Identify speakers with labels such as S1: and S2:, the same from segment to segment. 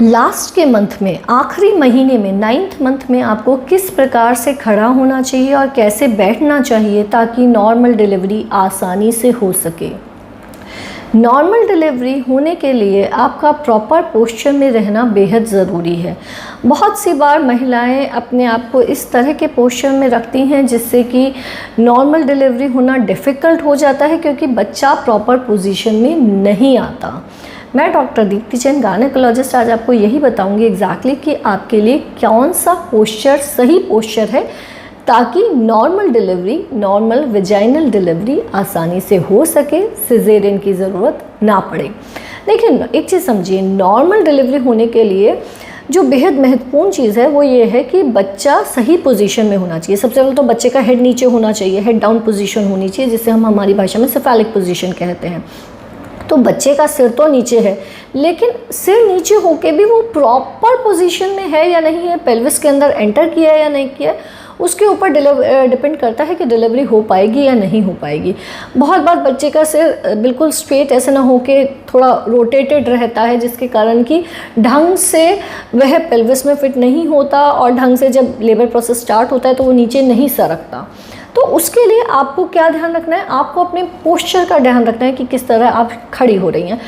S1: Last के month में, आखिरी महीने में, 9th मंथ में आपको किस प्रकार से खड़ा होना चाहिए और कैसे बैठना चाहिए ताकि नॉर्मल डिलीवरी आसानी से हो सके। नॉर्मल डिलीवरी होने के लिए आपका प्रॉपर पोस्चर में रहना बेहद ज़रूरी है। बहुत सी बार महिलाएं अपने आप को इस तरह के पोस्चर में रखती हैं जिससे कि नॉर्मल डिलीवरी होना डिफ़िकल्ट हो जाता है क्योंकि बच्चा प्रॉपर पोजीशन में नहीं आता। मैं डॉक्टर दीप्ति जैन, गायनेकोलॉजिस्ट, आज आपको यही बताऊंगी एग्जैक्टली कि आपके लिए कौन सा पोस्चर सही पोस्चर है ताकि normal delivery, normal vaginal delivery आसानी से हो सके, सिजेरियन की ज़रूरत ना पड़े। लेकिन एक चीज़ समझिए, नॉर्मल डिलीवरी होने के लिए जो बेहद महत्वपूर्ण चीज़ है वो ये है कि बच्चा सही पोजीशन में होना चाहिए। सबसे पहले तो बच्चे का हेड नीचे होना चाहिए, हेड डाउन पोजीशन होनी चाहिए, जिसे हम हमारी भाषा में सेफेलिक पोजीशन कहते हैं। तो बच्चे का सिर तो नीचे है, लेकिन सिर नीचे होके भी वो प्रॉपर पोजीशन में है या नहीं है, पेल्विस के अंदर एंटर किया है या नहीं किया, उसके ऊपर डिपेंड करता है कि डिलीवरी हो पाएगी या नहीं हो पाएगी। बहुत बार बच्चे का सिर बिल्कुल स्ट्रेट ऐसे ना होके थोड़ा रोटेटेड रहता है, जिसके कारण कि ढंग से वह पेल्विस में फिट नहीं होता और ढंग से जब लेबर प्रोसेस स्टार्ट होता है तो वो नीचे नहीं सरकता। तो उसके लिए आपको क्या ध्यान रखना है, आपको अपने पोस्चर का ध्यान रखना है कि किस तरह आप खड़ी हो रही हैं।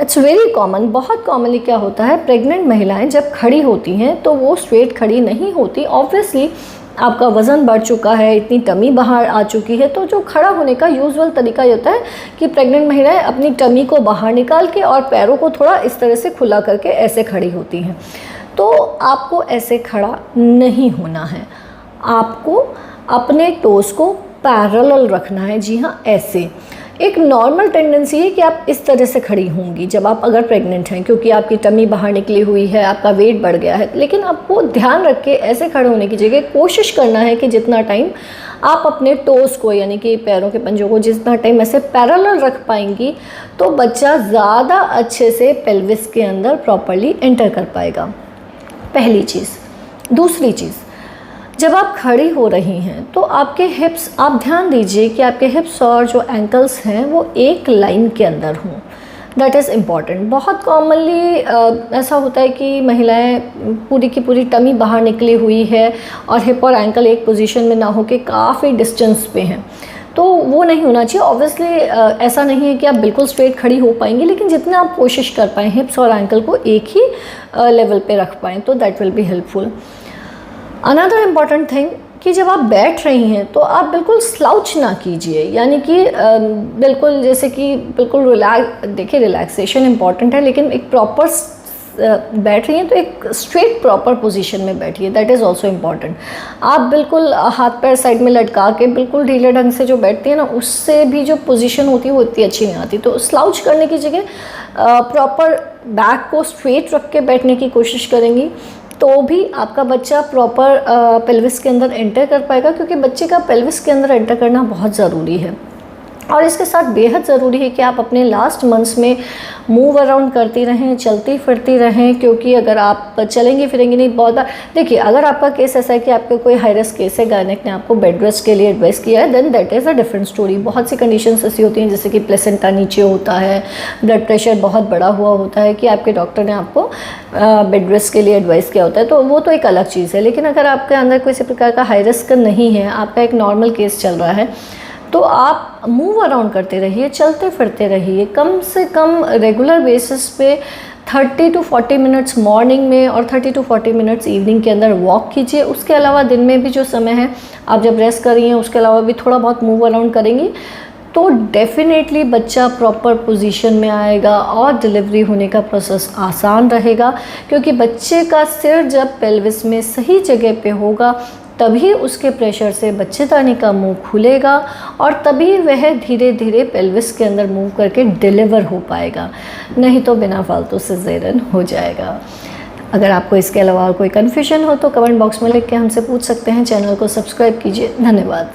S1: इट्स वेरी कॉमन, बहुत कॉमनली क्या होता है, प्रेग्नेंट महिलाएं जब खड़ी होती हैं तो वो स्ट्रेट खड़ी नहीं होती। ऑब्वियसली आपका वज़न बढ़ चुका है, इतनी टमी बाहर आ चुकी है, तो जो खड़ा होने का यूजुअल तरीका ये होता है कि प्रेग्नेंट महिलाएं अपनी टमी को बाहर निकाल के और पैरों को थोड़ा इस तरह से खुला करके ऐसे खड़ी होती हैं। तो आपको ऐसे खड़ा नहीं होना है, आपको अपने टोस को पैरेलल रखना है। जी हाँ, ऐसे। एक नॉर्मल टेंडेंसी है कि आप इस तरह से खड़ी होंगी जब आप अगर प्रेग्नेंट हैं, क्योंकि आपकी टमी बाहर निकली हुई है, आपका वेट बढ़ गया है। लेकिन आपको ध्यान रख के ऐसे खड़े होने की जगह कोशिश करना है कि जितना टाइम आप अपने टोस को, यानी कि पैरों के पंजों को जितना टाइम ऐसे पैरेलल रख पाएंगी तो बच्चा ज़्यादा अच्छे से पेल्विस के अंदर प्रॉपरली एंटर कर पाएगा। पहली चीज़। दूसरी चीज़, जब आप खड़ी हो रही हैं तो आपके हिप्स, आप ध्यान दीजिए कि आपके हिप्स और जो एंकल्स हैं वो एक लाइन के अंदर हों। That is important. बहुत कॉमनली ऐसा होता है कि महिलाएं पूरी की पूरी टमी बाहर निकली हुई है और हिप और एंकल एक पोजीशन में ना हो के काफ़ी डिस्टेंस पे हैं, तो वो नहीं होना चाहिए। ऑब्वियसली ऐसा नहीं है कि आप बिल्कुल स्ट्रेट खड़ी हो पाएंगी, लेकिन जितना आप कोशिश कर पाएँ हिप्स और एंकल को एक ही लेवल पे रख पाएँ तो that will be helpful. Another important thing कि जब आप बैठ रही हैं तो आप बिल्कुल स्लाउच ना कीजिए, यानी कि बिल्कुल जैसे कि बिल्कुल देखिए रिलैक्सेशन इम्पॉर्टेंट है, लेकिन एक प्रॉपर बैठ रही हैं तो एक स्ट्रेट प्रॉपर पोजीशन में बैठिए। That is also important. आप बिल्कुल हाथ पैर साइड में लटका के बिल्कुल ढीले ढंग से जो बैठती हैं ना, उससे भी जो पोजीशन होती है वो इतनी अच्छी नहीं आती। तो स्लाउच करने की जगह प्रॉपर बैक को स्ट्रेट रख के बैठने की कोशिश करेंगी तो भी आपका बच्चा प्रॉपर पेल्विस के अंदर एंटर कर पाएगा, क्योंकि बच्चे का पेल्विस के अंदर एंटर करना बहुत ज़रूरी है। और इसके साथ बेहद ज़रूरी है कि आप अपने लास्ट मंथ्स में मूव अराउंड करती रहें, चलती फिरती रहें, क्योंकि अगर आप चलेंगी फिरेंगी नहीं, बहुत बार देखिए अगर आपका केस ऐसा है कि आपका कोई हाई रिस्क केस है, गायनेक ने आपको बेड रेस्ट के लिए एडवाइस किया है, then that is a different story. बहुत सी कंडीशंस ऐसी होती हैं जैसे कि प्लेसेंटा नीचे होता है, ब्लड प्रेशर बहुत बड़ा हुआ होता है कि आपके डॉक्टर ने आपको बेड रेस्ट के लिए एडवाइस किया होता है, तो वो तो एक अलग चीज़ है। लेकिन अगर आपके अंदर किसी प्रकार का हाई रिस्क नहीं है, आपका एक नॉर्मल केस चल रहा है, तो आप मूव अराउंड करते रहिए, चलते फिरते रहिए। कम से कम रेगुलर बेसिस पे 30 to 40 मिनट्स मॉर्निंग में और 30 to 40 मिनट्स इवनिंग के अंदर वॉक कीजिए। उसके अलावा दिन में भी जो समय है आप जब रेस्ट कर रही हैं उसके अलावा भी थोड़ा बहुत मूव अराउंड करेंगी तो डेफिनेटली बच्चा प्रॉपर पोजीशन में आएगा और डिलीवरी होने का प्रोसेस आसान रहेगा, क्योंकि बच्चे का सिर जब पेल्विस में सही जगह पे होगा तभी उसके प्रेशर से बच्चेदानी का मुंह खुलेगा और तभी वह धीरे धीरे पेल्विस के अंदर मूव करके डिलीवर हो पाएगा, नहीं तो बिना फालतू सिजेरियन हो जाएगा। अगर आपको इसके अलावा कोई कन्फ्यूजन हो तो कमेंट बॉक्स में लिख के हमसे पूछ सकते हैं। चैनल को सब्सक्राइब कीजिए। धन्यवाद।